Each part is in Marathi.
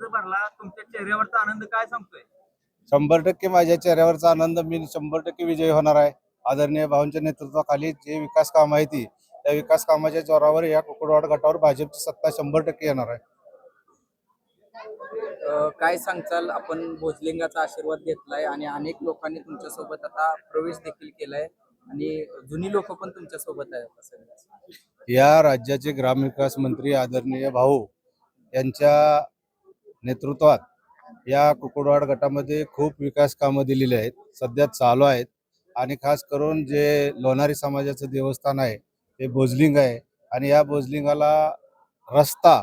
अर्ज भरला, तुमच्या चेहऱ्यावरचा आनंद काय सांगतोय? 100% माझ्या चेहऱ्यावरचा आनंद, मी 100% विजयी होणार आहे. आदरणीय भाऊंच्या नेतृत्वाखाली जे विकास काम आहे त्या विकास कामाच्या जोरावर या कुकुडवाड गटावर भाजपची सत्ता 100% येणार आहे. काय सांगचाल? आपण भोजलिंगाचा आशीर्वाद घेतलाय आणि अनेक लोकांनी तुमच्यासोबत आता प्रवेश देखील केलाय आणि जुनी लोक पण तुमच्या सोबत आहेत आता सगळ्याच. या राज्याचे ग्रामविकास मंत्री आदरणीय भाऊ यांच्या नेतृत्वात या कुकुडवाड गटामध्ये खूप विकास कामं दिलेली आहेत, सध्या चालू आहेत. आणि खास करून जे लोणारी समाजाचं देवस्थान आहे ते भोजलिंग आहे आणि या भोजलिंगाला रस्ता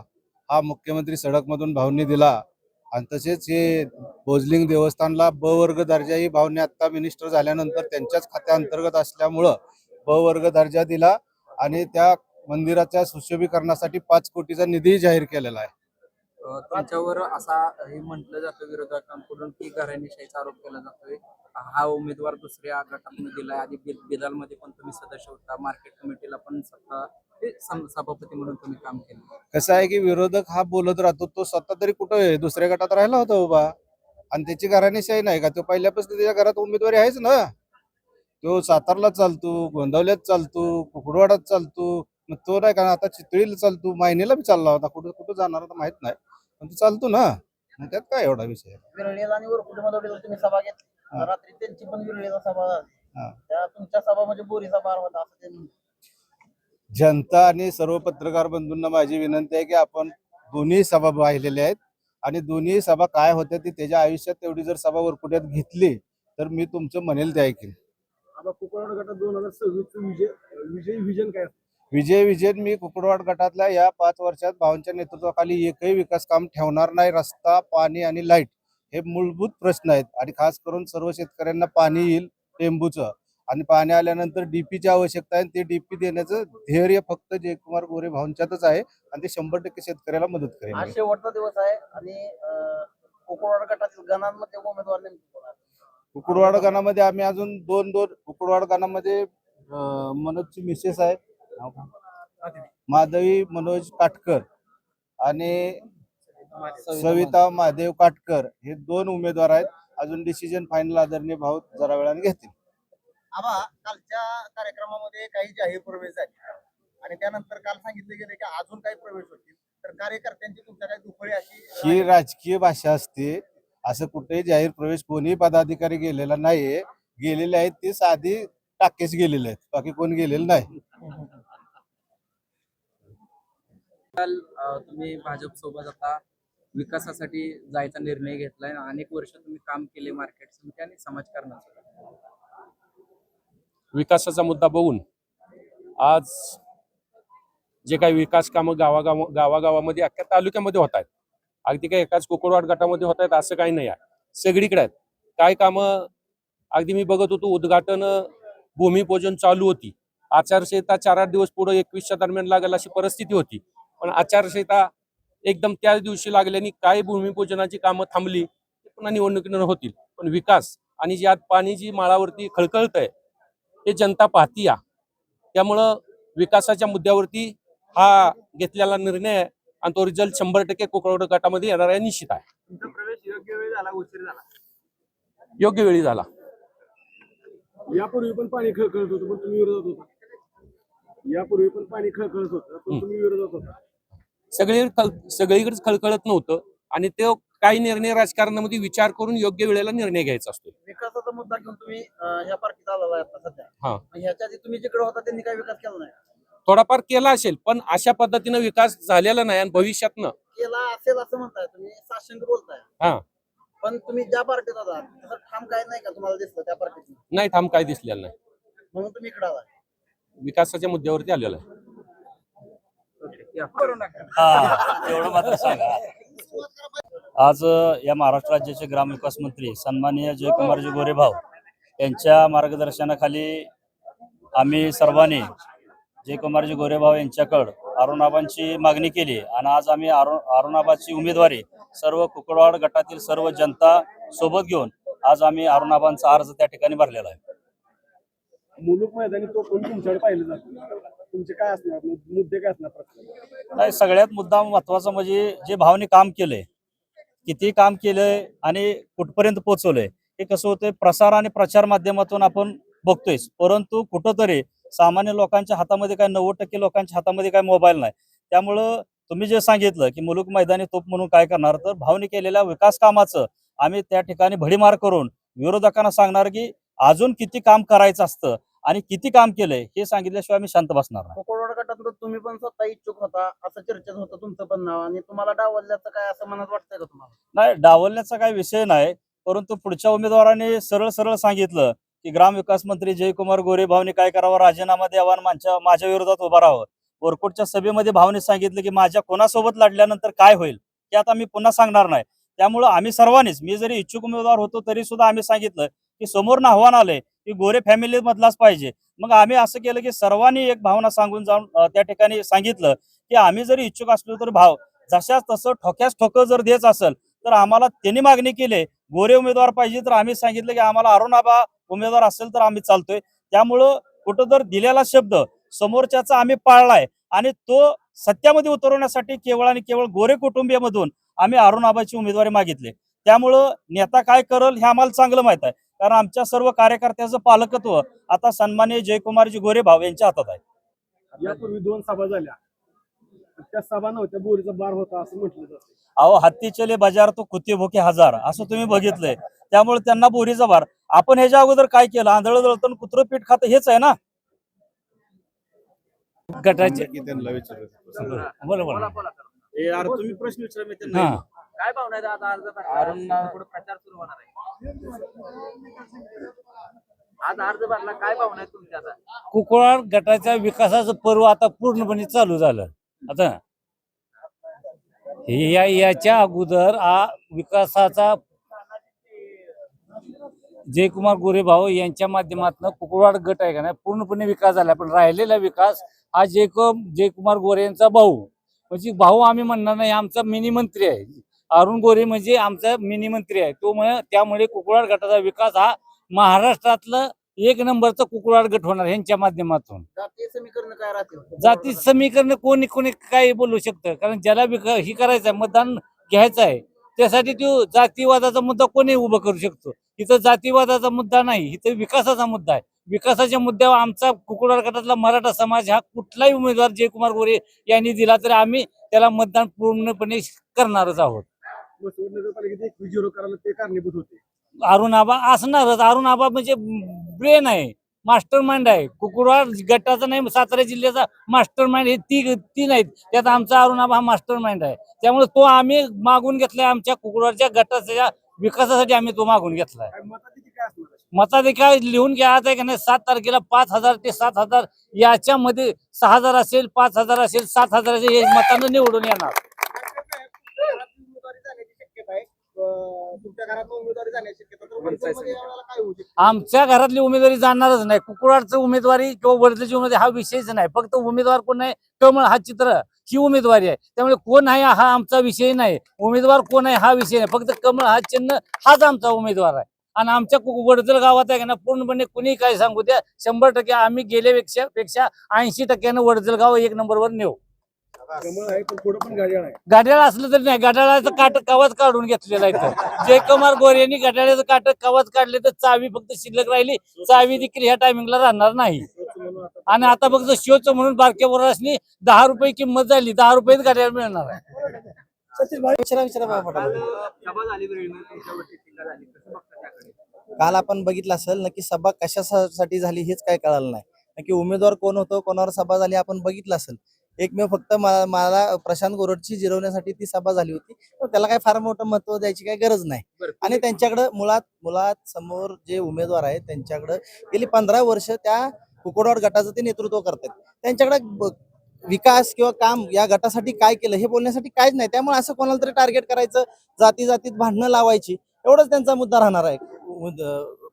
हा मुख्यमंत्री सडकमधून भाऊंनी दिला. आणि तसेच हे भोजलिंग देवस्थानला ब वर्ग दर्जाही भाऊंनी आता मिनिस्टर झाल्यानंतर त्यांच्याच खात्याअंतर्गत असल्यामुळं ब वर्ग दर्जा दिला आणि त्या मंदिराच्या सुशोभीकरणासाठी 5 कोटीचा निधी जाहीर केलेला आहे. तुमच्यावर असा हे म्हटलं जातं विरोधकांकडून की घराणेशाहीचा आरोप केला जातोय. हा उमेदवार दुसऱ्या गटातून दिलाय. आधी बिदालमध्ये पण तुम्ही सदस्य होता, मार्केट कमिटीला पण सभापती म्हणून तुम्ही काम केलं. कसं आहे की विरोधक हा बोलत राहतो, तो स्वतः तरी कुठं दुसऱ्या गटात राहिला होता उभा आणि त्याची घराणेशाही नाही का? तो पहिल्यापासून त्याच्या घरात उमेदवारी आहेच ना. तो सातारला चालतो, गोंदवल्यात चालतो, कुकुडवाडात चालतो. मग तो नाही का आता चितळीला चालतो, मायनेला बी चालला होता. कुठं कुठं जाणार तर माहित नाही, पण तो चालतो ना. मग त्यात काय एवढा विषय? विरळीला आणि वरकुटमध्ये तुम्ही सभा घेतली, रात्री त्यांची पण विरळीला सभा झाली. हा. त्या तुमच्या सभा म्हणजे बोरीचा बार होता असं ते म्हणतात. जनता आणि सर्व पत्रकार बंधूंना माझी विनंती आहे की आपण दोन्ही सभा पाहिलेल्या आहेत आणि दोन्ही सभा काय होत्या ती त्याच्या आयुष्यात तेवढी जर सभा वरकुट्यात घेतली तर मी तुमचं म्हणेल ते ऐकेन. आता कुकुडवाड गटात 2026 विजय विजन काय? विजय मी कुकुडवाड गटातल्या या 5 वर्षात भावांच्या नेतृत्वाखाली एकही विकास काम ठेवणार नाही. रस्ता, पाणी आणि लाईट हे मूलभूत प्रश्न आहेत आणि खास करून सर्व शेतकऱ्यांना पाणी येईल टेंबूचं आणि पाणी आल्यानंतर डीपीची आवश्यकता आहे. ते डीपी देण्याचं ध्येय फक्त जयकुमार गोरे भाऊंच्यातच आहे आणि ते 100% शेतकऱ्याला मदत करेल. आज शेवटचा दिवस आहे आणि कोकणवाड गटातील गणांमध्ये उमेदवार नेमके कोण आहेत? कुकुडवाड गणामध्ये आम्ही अजून दोन कुकुडवाड गणामध्ये मनोजची मिसेस आहे माधवी मनोज काटकर आणि सविता महादेव काटकर, हे 2 उमेदवार आहेत. अजून डिसिजन फायनल आदरणीय भाऊ जरा वेळाने घेतील. आबा, कालच्या कार्यक्रमामध्ये काही जाहीर प्रवेश झाले आणि त्यानंतर काल सांगितले गेले की अजून काही प्रवेश होतील, तर कार्यकर्त्यांची तुमच्या काही दुफळी अशी ही राजकीय भाषा असते. असं कुठेही जाहीर प्रवेश कोणी पदाधिकारी गेलेला नाहीये. गेलेले आहेत ते साधी टाकेच गेलेले आहेत, बाकी कोण गेलेलं नाही. काल तुम्ही भाजप सोबत आता विकासासाठी जायचा निर्णय घेतलाय. अनेक वर्ष तुम्ही काम केले मार्केट समिती आणि समाजकारणाचं. विकासाचा मुद्दा बघून आज जे काही विकास कामं गावागावामध्ये अख्ख्या तालुक्यामध्ये होत आहेत, अगदी काही एकाच कुकुडवाड गटामध्ये होत आहेत असं काही नाही आहे, सगळीकडे आहेत. काय कामं अगदी मी बघत होतो, उद्घाटन भूमिपूजन चालू होती, आचारसंहिता 4-8 दिवस पुढे 21च्या दरम्यान लागेल अशी परिस्थिती होती, पण आचारसंहिता एकदम त्याच दिवशी लागल्याने काय भूमिपूजनाची कामं थांबली, पुन्हा निवडणुकीनं होतील. पण विकास आणि जी आज पाणी जी माळावरती खळखळत आहे ते जनता पाहती या. त्यामुळं विकासाच्या मुद्द्यावरती हा घेतलेला निर्णय आहे आणि तो रिझल्ट 100% कुकुडवाड गटामध्ये येणार आहे, निश्चित आहे. तुमचा प्रवेश योग्य वेळी झाला, उशीर झाला? योग्य वेळी झाला. यापूर्वी पण पाणी खळखळत होतं पण तुम्ही विरोधात होता. यापूर्वी पण पाणी खळखळत होतं पण तुम्ही विरोधात होता. सगळीकडेच खळखळत नव्हतं आणि ते काही निर्णय राजकारणामध्ये विचार करून योग्य वेळेला निर्णय घ्यायचा असतो. विकासाचा मुद्दा घेऊन तुम्ही ह्या पार्टीत आलेला आहे आता सध्या. हा. ह्याच्या आधी तुम्ही जिकडे होता त्यांनी काही विकास केला नाही? थोडाफार केला असेल पण अशा पद्धतीनं विकास झालेला नाही आणि भविष्यातनं केला असेल असं म्हणताय तुम्ही, साशंक बोलताय. हा पण तुम्ही ज्या पार्टीत आहात त्याचं ठाम काय नाही का तुम्हाला दिसलं त्या पार्टीत? नाही, थांब काय दिसलेलं नाही. म्हणून तुम्ही इकडे आलाय. विकासाच्या मुद्द्यावरती आलेला आहे. एवढं मात्र सांगा. आज या महाराष्ट्र राज्याचे ग्रामविकास मंत्री सन्माननीय जयकुमारजी गोरे भाऊ यांच्या मार्गदर्शनाखाली आम्ही सर्वांनी जयकुमारजी गोरे भाऊ यांच्याकडे अरुणाबांची मागणी केली आणि आज आम्ही अरुणाबाची उमेदवारी सर्व कुकुडवाड गटातील सर्व जनता सोबत घेऊन आज आम्ही अरुणाबांचा अर्ज त्या ठिकाणी भरलेला आहे. मुलुक मैदानी तो कोण तुमच्याकडे पाहिलं जातं, तुमचे काय असणार मुद्दे, काय असणार प्रश्न? नाही, सगळ्यात मुद्दा महत्वाचा म्हणजे जे भावने काम केलंय किती काम केलंय आणि कुठपर्यंत पोहोचवलंय हे कसं होतंय प्रसार आणि प्रचार माध्यमातून आपण बघतोय, परंतु कुठंतरी सामान्य लोकांच्या हातामध्ये काय 90% लोकांच्या हातामध्ये काय मोबाईल नाही. त्यामुळं तुम्ही जे सांगितलं की मुलूक मैदानी तोप म्हणून काय करणार, तर भावने केलेल्या विकास कामाचं आम्ही त्या ठिकाणी भडीमार करून विरोधकांना सांगणार की अजून किती काम करायचं असतं आणि किती काम केलंय हे सांगितल्याशिवाय आम्ही शांत बसणार नाही. कोकणवाड गटात तुम्ही पण स्वतः इच्छुक होता असं चर्चेत होतं तुमचं पण नाव, आणि तुम्हाला डावलल्याचं काय असं मनात वाटतंय का तुम्हाला? नाही, डावलण्याचा काही विषय नाही, परंतु पुढच्या उमेदवाराने सरळ सरळ सांगितलं की ग्रामविकास मंत्री जयकुमार गोरे भाऊने काय करावं, राजीनामा द्यावा आणि माझ्या विरोधात उभा राहावं. वरकोटच्या सभेमध्ये भाऊने सांगितलं की माझ्या कोणासोबत लढल्यानंतर काय होईल ते आता मी पुन्हा सांगणार नाही. त्यामुळं आम्ही सर्वांनीच, मी जरी इच्छुक उमेदवार होतो तरी सुद्धा आम्ही सांगितलं की समोरनं आव्हान आलंय की गोरे फॅमिली मधलाच पाहिजे. मग आम्ही असं केलं की सर्वांनी एक भावना सांगून जाऊन त्या ठिकाणी सांगितलं की आम्ही जरी इच्छुक असलो तर भाव जशाच तसं ठोक्यास ठोकं जर द्यायच असेल तर आम्हाला त्यांनी मागणी केली गोरे उमेदवार पाहिजे, तर आम्ही सांगितलं की आम्हाला अरुण आबा उमेदवार असेल तर आम्ही चालतोय. त्यामुळं कुठं जर दिलेला शब्द समोरच्याचा आम्ही पाळलाय आणि तो सत्यामध्ये उतरवण्यासाठी केवळ आणि केवळ गोरे कुटुंबियामधून आम्ही अरुण आबाची उमेदवारी मागितली. त्यामुळं नेता काय करल हे आम्हाला चांगलं माहित आहे, कारण आमच्या सर्व कार्यकर्त्याचं पालकत्व आता सन्माननीय जयकुमारजी गोरे भाऊ यांच्या हातात आहे. यापूर्वी 2 सभा झाल्या, त्या सभा नव्हत्या, बोरीचा बार होता असं म्हटलं जातं. अहो, हत्ती चले बाजार तो कुत्ते भोके हजार असं तुम्ही बघितलंय. त्यामुळे त्यांना बोरीचा बार. आपण ह्याच्या अगोदर काय केलं, आंधळ जळतं कुत्रं पीठ खातं हेच आहे ना. गटाचे त्यांना विचारायचं. यार तुम्ही प्रश्न विचारा मी त्यांना. काय भावना आहे आता अर्ज भरला? पुढे प्रचार सुरू होणार आहे. आज अर्ज भरला, काय भावना आहे तुमच्या आता? कुकुळाड गटाच्या विकासाचं पर्व आता पूर्णपणे चालू झालं. आता याच्या अगोदर विकासाचा जयकुमार गोरे भाऊ यांच्या माध्यमातून कुकुळवाड गट आहे का नाही पूर्णपणे विकास झाला, पण राहिलेला विकास हा जयकुमार गोरे यांचा भाऊ म्हणजे भाऊ आम्ही म्हणणार नाही, आमचा मिनी मंत्री आहे. अरुण गोरे म्हणजे आमचा मिनी मंत्री आहे तो. त्यामुळे कुकुळवाड गटाचा विकास हा महाराष्ट्रातलं 1 नंबरचा कुकुळवाड गट होणार यांच्या माध्यमातून. जातीय समीकरण काय राहतील? जाती समीकरण कोणी काय बोलू शकतं, कारण ज्याला ही करायचं आहे, मतदान घ्यायचं आहे, त्यासाठी तो जातीवादाचा मुद्दा कोणी उभं करू शकतो. इथं जातीवादाचा मुद्दा नाही, इथं विकासाचा मुद्दा आहे. विकासाच्या मुद्द्यावर आमचा कुकुळवाड गटातला मराठा समाज हा कुठलाही उमेदवार जयकुमार गोरे यांनी दिला तरी आम्ही त्याला मतदान पूर्णपणे करणारच आहोत. नगरपालिकेत 21-0 करायला ते कारणीभूत होते. अरुण आबा असणारच. अरुण आबा म्हणजे ब्रेन आहे, मास्टर माइंड आहे. कुकुळवाड गटाचा नाही, सातारा जिल्ह्याचा मास्टर माइंड हे ती नाहीत. त्यात आमचा अरुण आबा हा मास्टर माइंड आहे. त्यामुळे तो आम्ही मागून घेतलाय, आमच्या कुकुळवाडच्या गटाच्या विकासासाठी आम्ही तो मागून घेतलाय. मताधिकारी काय असणार आहे? मताधिकार लिहून घ्यायचं आहे का नाही, 7 तारखेला 5,000 ते 7,000 याच्यामध्ये 6,000 असेल, 5,000 असेल, 7,000 असेल, हे मतानं निवडून येणार. उमेदवारी जाण्याची शक्यता आहे. तुमच्या घरात उमेदवारी जाण्याची शक्यता तर वडगावमध्ये यावेळेला काय होऊ शकतं? आमच्या घरातली उमेदवारी जाणारच नाही. कुकुळवाडचं उमेदवारी किंवा वडदची उमेदवारी हा विषयच नाही. फक्त उमेदवार कोण आहे, कमळ हा चित्र ही उमेदवारी आहे. त्यामुळे कोण आहे हा आमचा विषय नाही, उमेदवार कोण आहे हा विषय नाही. फक्त कमळ हा चिन्ह हाच आमचा उमेदवार आहे. आणि आमच्या वडदल गावात आहे का ना पूर्णपणे कुणी काय सांगू द्या, 100% आम्ही गेल्यापेक्षा 80% वडदल गाव 1 नंबरवर नेऊ. कमळ आहे पण थोडं पण गाड्या आहे. गाड्याला असलं तरी नाही, गाड्याला काट कवच काढून घेतलेला आहे. जयकुमार गोरे यांनी गाड्याचं काट कवच काढले तर चावी फक्त शिल्लक राहिली. चावी देखील ह्या टायमिंगला राहणार नाही. आणि आता फक्त शोच म्हणून बारक्या वरासनी 10 रुपये किंमत झाली, 10 रुपयेच गाड्याला मिळणार आहे. सभा झाली वेळेवर तुमच्यावरती टीका झाली, कसं बघता त्याकडे? काल आपण बघितलं असेल नक्की सभा कशासाठी झाली हेच काय कळालं नाही. नक्की उमेदवार कोण होतं, कोणावर सभा झाली आपण बघितलं असेल. एकमेव फक्त मला प्रशांत गोरडची जिरवण्यासाठी ती सभा झाली होती. त्याला काय फार मोठं महत्व द्यायची काही गरज नाही. आणि त्यांच्याकडे मुळात समोर जे उमेदवार आहेत त्यांच्याकडे गेली 15 वर्ष त्या कुकुळवाड गटाचं ते नेतृत्व करतात. त्यांच्याकडे विकास किंवा काम या गटासाठी काय केलं हे बोलण्यासाठी काहीच नाही. त्यामुळे असं कोणाला तरी टार्गेट करायचं, जातीत भांडणं लावायची, एवढंच त्यांचा मुद्दा राहणार आहे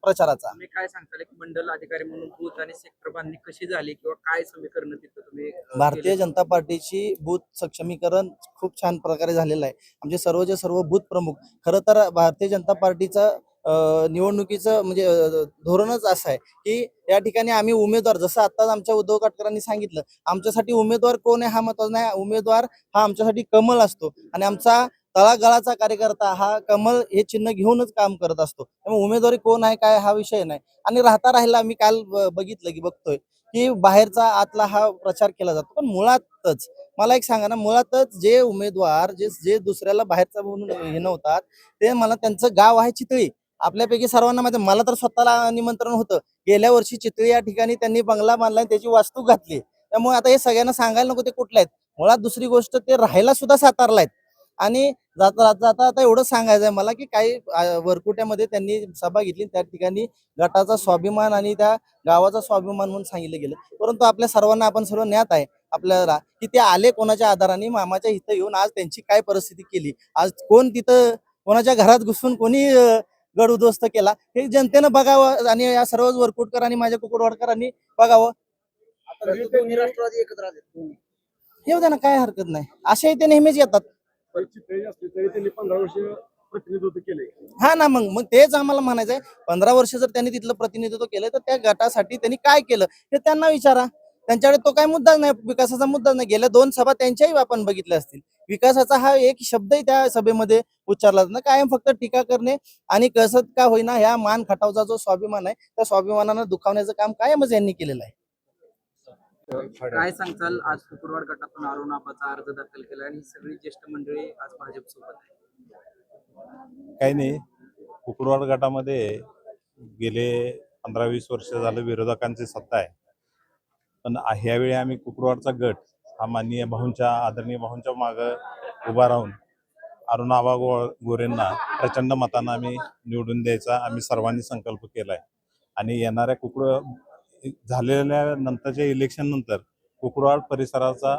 प्रचाराचा. तुम्ही काय सांगताल की मंडल अधिकारी म्हणून बूथ आणि सेक्टर बांधणी कशी झाली किंवा काय समीकरण तिथं तुम्ही भारतीय जनता पार्टीची बूथ सक्षमीकरण खूप छान प्रकारे झालेलं आहे. आमचे सर्वचे सर्व बूथ प्रमुख, खरं तर भारतीय जनता पार्टीचं निवडणुकीचं म्हणजे धोरणच असं आहे की या ठिकाणी आम्ही उमेदवार, जसं आत्ताच आमच्या उद्धव काटकरांनी सांगितलं, आमच्यासाठी उमेदवार कोण आहे हा महत्वाचा नाही, उमेदवार हा आमच्यासाठी कमळ असतो. आणि आमचा तळागाळाचा कार्यकर्ता हा कमळ हे चिन्ह घेऊनच काम करत असतो. त्यामुळे उमेदवारी कोण आहे काय हा विषय नाही. आणि राहिला मी काल बघितलं की बघतोय की बाहेरचा आतला हा प्रचार केला जातो. पण मुळातच मला एक सांगा ना, मुळातच जे उमेदवार जे दुसऱ्याला बाहेरचा म्हणून हे नव्हतात, ते मला त्यांचं गाव आहे चितळी. आपल्यापैकी सर्वांना माहिती मला तर स्वतःला निमंत्रण होतं. गेल्या वर्षी चितळी या ठिकाणी त्यांनी बंगला बांधला आणि त्याची वास्तू घातली. त्यामुळे आता हे सगळ्यांना सांगायला नको ते कुठले आहेत. मुळात दुसरी गोष्ट ते राहायला सुद्धा सातारला आहेत. आणि जाता जाता आता एवढं सांगायचं आहे मला की काही वरकुट्यामध्ये त्यांनी सभा घेतली, त्या ठिकाणी गटाचा स्वाभिमान आणि त्या गावाचा स्वाभिमान म्हणून सांगितलं गेलं. परंतु आपल्या सर्वांना आपण सर्व ज्ञात आहे आपल्याला की ते आले कोणाच्या आधाराने, मामाच्या इथं येऊन आज त्यांची काय परिस्थिती केली, आज कोण तिथं कोणाच्या घरात घुसून कोणी गड उद्ध्वस्त केला, हे जनतेनं बघावं आणि या सर्व वरकुटकर आणि माझ्या कुकुडवाडकरांनी बघावं. दोन्ही राष्ट्रवादी एकत्र आले. येऊ द्या ना, काय हरकत नाही. असे ते नेहमीच येतात. चितळी असली तरी त्यांनी 15 वर्ष प्रतिनिधित्व केले. हा ना, मग तेच आम्हाला म्हणायचं आहे. 15 वर्ष जर त्यांनी तिथलं प्रतिनिधित्व केलं तर त्या गटासाठी त्यांनी काय केलं हे त्यांना विचारा. त्यांच्याकडे तो काय मुद्दाच नाही, विकासाचा मुद्दा नाही. गेल्या 2 सभा त्यांच्याही आपण बघितल्या असतील. विकासाचा हा एक शब्दही त्या सभेमध्ये उच्चारला जात नाही. कायम फक्त टीका करणे आणि कसं का होईना ह्या मान खटावचा जो स्वाभिमान आहे त्या स्वाभिमानानं दुखावण्याचं काम कायमच यांनी केलेलं आहे. काय सांगताल, आज कुकुडवाड गटातून अरुणाबाचा अर्ज दाखल केला आणि ही सगळी ज्येष्ठ मंडळी आज भाजप सोबत आहे. काही नाही, कुकुडवाड गटामध्ये गेले 15-20 वर्ष झालं विरोधकांची सत्ता आहे. पण ह्यावेळी आम्ही कुकुडवाडचा गट हा माननीय आदरणीय भाऊंच्या मागं उभा राहून अरुणाबा गोरेंना प्रचंड मतांना आम्ही निवडून द्यायचा आम्ही सर्वांनी संकल्प केलाय. आणि येणाऱ्या झालेल्या नंतरच्या इलेक्शन नंतर कुकुडवाड परिसराचा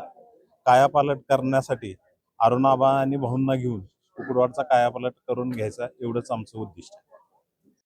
कायापालट करण्यासाठी अरुणाबा आणि भाऊंना घेऊन कुकुडवाडचा कायापालट करून घ्यायचा एवढंच आमचं उद्दिष्ट आहे.